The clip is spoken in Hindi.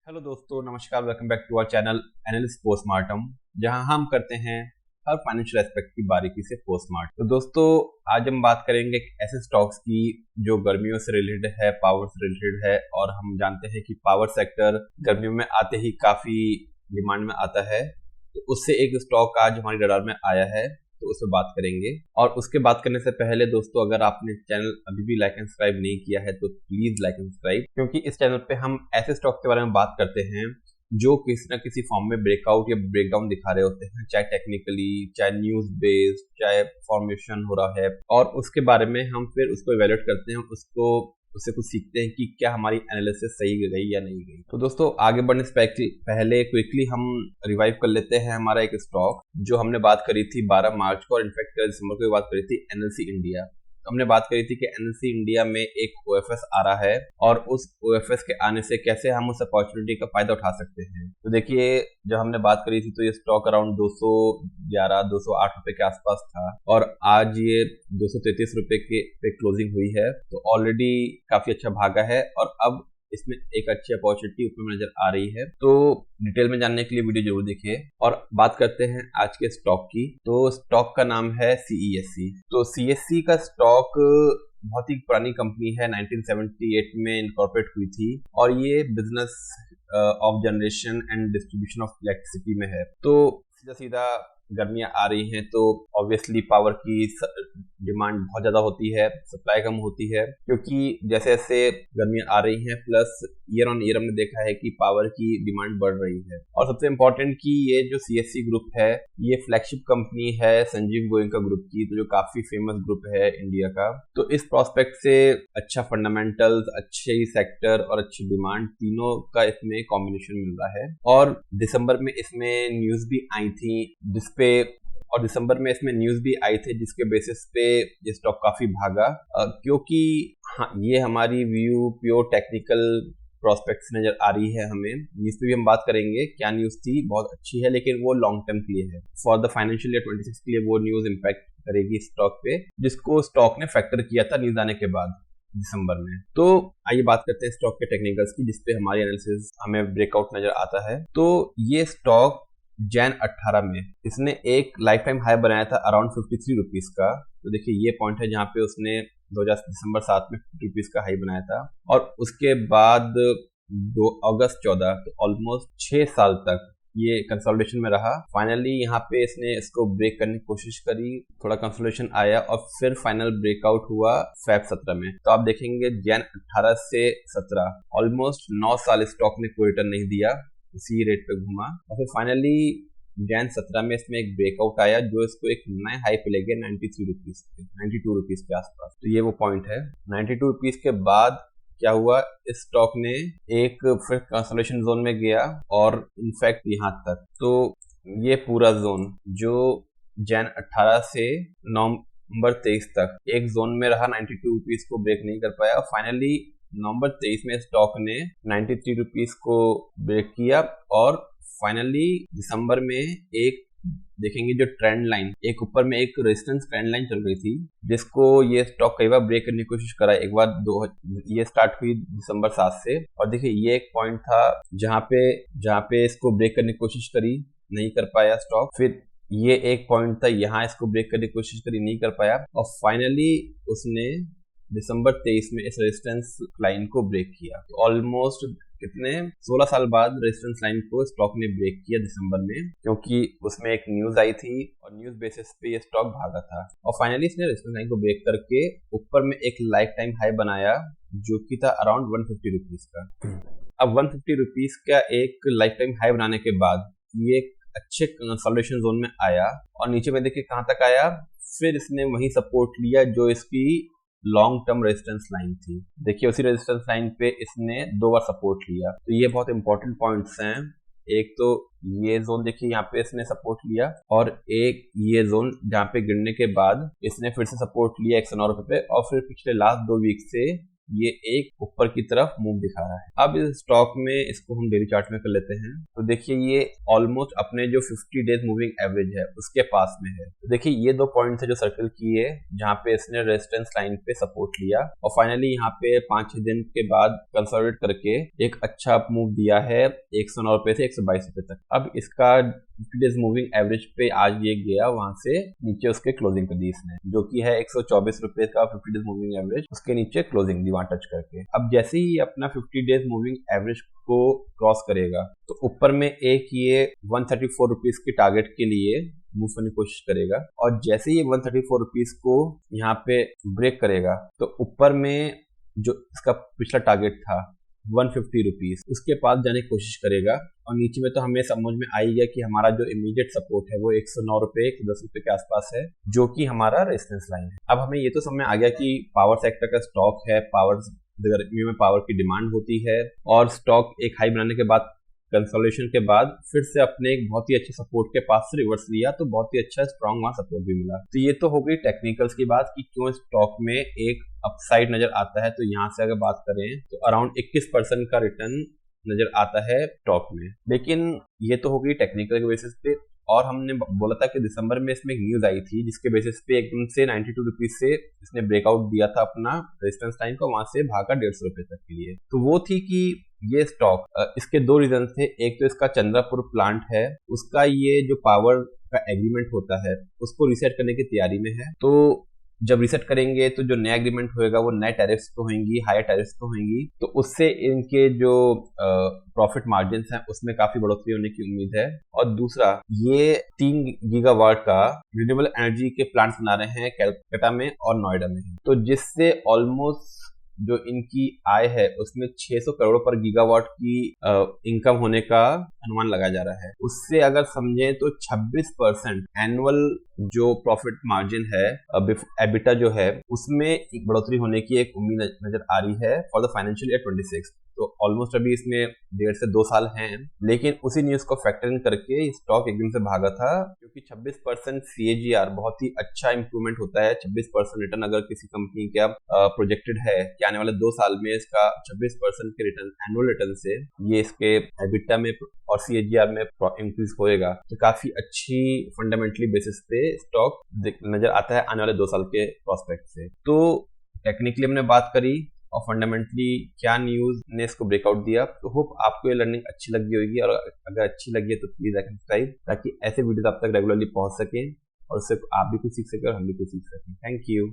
हेलो दोस्तों, नमस्कार। Welcome back to our channel Analyst Postmortem, जहां हम करते हैं हर फाइनेंशियल एस्पेक्ट की बारीकी से पोस्टमार्टम। तो दोस्तों, आज हम बात करेंगे ऐसे स्टॉक्स की जो गर्मियों से रिलेटेड है, पावर से रिलेटेड है। और हम जानते हैं कि पावर सेक्टर गर्मियों में आते ही काफी डिमांड में आता है। तो उससे एक स्टॉक आज हमारी रडार में आया है, तो उस पर बात करेंगे। और उसके बात करने से पहले दोस्तों, अगर आपने चैनल अभी भी लाइक एंड सब्सक्राइब नहीं किया है तो प्लीज लाइक एंड सब्सक्राइब, क्योंकि इस चैनल पे हम ऐसे स्टॉक के बारे में बात करते हैं जो किसी ना किसी फॉर्म में ब्रेकआउट या ब्रेकडाउन दिखा रहे होते हैं, चाहे टेक्निकली, चाहे न्यूज बेस्ड, चाहे फॉर्मेशन हो रहा है। और उसके बारे में हम फिर उसको इवेल्युएट करते हैं, उससे कुछ सीखते हैं कि क्या हमारी एनालिसिस सही गई या नहीं गई। तो दोस्तों, आगे बढ़ने से पहले क्विकली हम रिवाइव कर लेते हैं हमारा एक स्टॉक जो हमने बात करी थी 12 मार्च को, और इनफैक्ट दिसंबर को बात करी थी, एनएलसी इंडिया। हमने बात करी थी कि एनएलसी इंडिया में एक ओएफएस आ रहा है और उस ओएफएस के आने से कैसे हम उस अपॉर्चुनिटी का फायदा उठा सकते हैं। तो देखिए, जब हमने बात करी थी तो ये स्टॉक अराउंड 211-208 रुपए के आसपास था, और आज ये 233 रुपए के पे क्लोजिंग हुई है। तो ऑलरेडी काफी अच्छा भागा है और अब इसमें एक अच्छी अपॉर्चुनिटी ऊपर में नजर आ रही है। तो डिटेल में जानने के लिए वीडियो जरूर देखिए। और बात करते हैं आज के स्टॉक की। तो स्टॉक का नाम है सीईएससी। तो सीईएससी का स्टॉक बहुत ही पुरानी कंपनी है, 1978 में इनकॉर्पोरेट हुई थी, और ये business of generation and distribution of electricity में है। तो सीधा सीधा गर्मियां आ रही हैं तो ऑब्वियसली पावर की डिमांड बहुत ज्यादा होती है, सप्लाई कम होती है, क्योंकि जैसे जैसे गर्मियां आ रही हैं प्लस ईयर ऑन ईयर हमने देखा है कि पावर की डिमांड बढ़ रही है। और सबसे इम्पोर्टेंट कि ये जो सीएससी ग्रुप है, ये फ्लैगशिप कंपनी है संजीव गोयनका ग्रुप की, तो जो काफी फेमस ग्रुप है इंडिया का। तो इस प्रोस्पेक्ट से अच्छा फंडामेंटल्स, अच्छे सेक्टर और अच्छी डिमांड, तीनों का इसमें कॉम्बिनेशन मिल रहा है। और दिसंबर में इसमें न्यूज भी आई थी जिसके बेसिस पे ये स्टॉक काफी भागा, क्योंकि हाँ, ये हमारी व्यू प्योर टेक्निकल प्रोस्पेक्ट से नजर आ रही है हमें। न्यूज पे भी हम बात करेंगे, क्या न्यूज थी, बहुत अच्छी है, लेकिन वो लॉन्ग टर्म के लिए है। फॉर द फाइनेंशियल ईयर 26 के लिए वो न्यूज इम्पैक्ट करेगी स्टॉक पे, जिसको स्टॉक ने फैक्टर किया था न्यूज आने के बाद दिसंबर में। तो आइए बात करते हैं स्टॉक के टेक्निकल्स की, जिसपे हमारी एनालिसिस हमें ब्रेकआउट नजर आता है। तो ये स्टॉक जैन 18 में इसने एक लाइफ टाइम हाई बनाया था अराउंड 53 रुपीज का। तो देखिए, ये पॉइंट है जहां पे उसने दिसंबर 7 में 50 रुपीज का हाई बनाया था, और उसके बाद 2 अगस्त 14, तो ऑलमोस्ट 6 साल तक ये कंसोलिडेशन में रहा। फाइनली यहाँ पे इसने इसको ब्रेक करने की कोशिश करी, थोड़ा कंसोलिडेशन आया और फिर फाइनल ब्रेकआउट हुआ फेब 17 में। तो आप देखेंगे जैन 18 से 17 ऑलमोस्ट 9 साल स्टॉक ने कोई रिटर्न नहीं दिया, इसी रेट पे घूमा, और फिर फाइनली जैन 17 में इसमें एक ब्रेकआउट आया जो इसको एक नए हाई पे ले गया 92 रुपीज के आसपास। तो ये वो पॉइंट है। 92 रुपीज के बाद क्या हुआ, इस स्टॉक ने एक फिर कंसोलिडेशन जोन में गया, और इनफैक्ट यहाँ तक, तो ये पूरा जोन जो जैन 18 से नवंबर 23 तक एक जोन में रहा, 92 रुपीज को ब्रेक नहीं कर पाया, और फाइनली नवंबर 23 में स्टॉक ने 93 रुपीज को ब्रेक किया। और फाइनली दिसंबर में एक देखेंगे जो ट्रेंड लाइन, एक ऊपर में एक रेजिस्टेंस ट्रेंड लाइन चल रही थी, जिसको ये स्टॉक कई बार ब्रेक करने की कोशिश करा। एक बार ये स्टार्ट हुई दिसंबर 7 से, और देखिए ये एक पॉइंट था जहां पे इसको ब्रेक करने की कोशिश करी, नहीं कर पाया स्टॉक। फिर ये एक पॉइंट था, यहाँ इसको ब्रेक करने की कोशिश करी, नहीं कर पाया, और फाइनली उसने दिसंबर 23 में इस रेजिस्टेंस लाइन को ब्रेक किया। तो ऑलमोस्ट कितने 16 साल बाद रेजिस्टेंस लाइन को स्टॉक ने ब्रेक किया दिसंबर में, क्योंकि उसमें एक न्यूज आई थी और न्यूज बेसिस पे ये स्टॉक भागा था। और फाइनली इसने रेजिस्टेंस लाइन को ब्रेक करके ऊपर में एक लाइफ टाइम हाई बनाया जो कि था अराउंड 150 रुपीज का। अब 150 रुपीज का एक लाइफ टाइम हाई बनाने के बाद ये अच्छे कंसोलिडेशन जोन में आया, और नीचे में देखिए कहां तक आया, फिर इसने वही सपोर्ट लिया जो इसकी लॉन्ग टर्म रेजिस्टेंस लाइन थी। देखिए, उसी रेजिस्टेंस लाइन पे इसने 2 बार सपोर्ट लिया। तो ये बहुत इंपॉर्टेंट पॉइंट्स हैं। एक तो ये जोन देखिए, यहाँ पे इसने सपोर्ट लिया, और एक ये जोन जहाँ पे गिरने के बाद इसने फिर से सपोर्ट लिया 109 रुपए पे, और फिर पिछले लास्ट 2 वीक से ये एक ऊपर की तरफ मूव दिखा रहा है। अब इस स्टॉक में इसको हम डेली चार्ट में कर लेते हैं। तो देखिए ये ऑलमोस्ट अपने जो 50 डेज मूविंग एवरेज है उसके पास में है। तो देखिए ये 2 पॉइंट्स है जो सर्कल किए, जहाँ पे इसने रेजिस्टेंस लाइन पे सपोर्ट लिया और फाइनली यहाँ पे 5-6 दिन के बाद कंसोलिडेट करके एक अच्छा मूव दिया है 109 रुपए से 122 रुपए तक। अब इसका 50 डेज मूविंग एवरेज पे आज ये गया, वहां से नीचे उसके क्लोजिंग कर दी इसने, जो कि है 124 रुपए का 50 डेज मूविंग एवरेज, उसके नीचे क्लोजिंग दी वहां टच करके। अब जैसे ही अपना 50 डेज मूविंग एवरेज को क्रॉस करेगा तो ऊपर में एक ये 134 रुपीज के टारगेट के लिए मूव करने की कोशिश करेगा, और जैसे ही 134 रुपीज को यहाँ पे ब्रेक करेगा तो ऊपर में जो इसका पिछला टारगेट था 150 रुपीज, उसके पास जाने की कोशिश करेगा। और नीचे में तो हमें समझ में आ ही गया कि हमारा जो इमीडिएट सपोर्ट है वो 109 रुपए 110 रुपए के आसपास है, जो कि हमारा रेजिस्टेंस लाइन है। अब हमें ये तो समझ में आ गया कि पावर सेक्टर का स्टॉक है, पावर गर्मियों में पावर की डिमांड होती है, और स्टॉक एक हाई बनाने के बाद कंसोलिडेशन के बाद फिर से अपने एक बहुत ही अच्छे सपोर्ट के पास से रिवर्स लिया, तो बहुत ही अच्छा स्ट्रॉन्ग वहां सपोर्ट भी मिला। तो ये तो हो गई टेक्निकल्स की बात कि क्यों स्टॉक में एक अपसाइड नजर आता है। तो यहाँ से अगर बात करें तो अराउंड 21% का रिटर्न नजर आता है स्टॉक में। लेकिन ये तो हो गई टेक्निकल के बेसिस पे, और हमने बोला था कि दिसंबर में इसमें एक न्यूज आई थी जिसके बेसिस पे एकदम से 92 रुपीज से इसने ब्रेकआउट दिया था अपना रेजिस्टेंस लाइन को, वहां से भागा 150 रुपए तक के लिए। तो वो थी कि ये स्टॉक, इसके 2 रीजन थे। एक तो इसका चंद्रापुर प्लांट है, उसका ये जो पावर का एग्रीमेंट होता है उसको रीसेट करने की तैयारी में है। तो जब रीसेट करेंगे तो जो नया एग्रीमेंट होएगा वो नए टैरिफ्स पे होंगी, हायर टैरिफ्स पे होंगी, तो उससे इनके जो प्रॉफिट मार्जिन हैं उसमें काफी बढ़ोतरी होने की उम्मीद है। और दूसरा, ये 3 गीगावाट का रिन्यूएबल एनर्जी के प्लांट्स बना रहे हैं कैलकाटा में और नोएडा में, तो जिससे ऑलमोस्ट जो इनकी आय है उसमें 600 करोड़ पर गीगावाट की इनकम होने का अनुमान लगाया जा रहा है। उससे अगर समझें तो 26% एनुअल जो प्रॉफिट मार्जिन है, एबिटा जो है, उसमें एक बढ़ोतरी होने की एक उम्मीद नजर आ रही है फॉर द फाइनेंशियल ईयर 26। तो ऑलमोस्ट अभी इसमें 1.5 से 2 साल हैं, लेकिन उसी न्यूज को फैक्टर इन करके स्टॉक एकदम से भागा था, क्योंकि 26% CAGR बहुत ही अच्छा इंप्रूवमेंट होता है। 26% रिटर्न अगर किसी कंपनी का प्रोजेक्टेड है कि आने वाले 2 साल में इसका 26% के रिटर्न, एनुअल रिटर्न से ये इसके एबिटा में और CAGR में इंक्रीज होएगा, तो काफी अच्छी फंडामेंटली बेसिस पे स्टॉक नजर आता है आने वाले 2 साल के प्रोस्पेक्ट से। तो टेक्निकली हमने बात करी और फंडामेंटली क्या न्यूज ने इसको ब्रेकआउट दिया। तो होप आपको ये लर्निंग अच्छी लगी होगी, और अगर अच्छी लगी है तो प्लीज लाइक सब्सक्राइब, ताकि ऐसे वीडियोस आप तक रेगुलरली पहुंच सकें और उससे आप भी कुछ सीख सकें और हम भी कुछ सीख सकें। Thank you.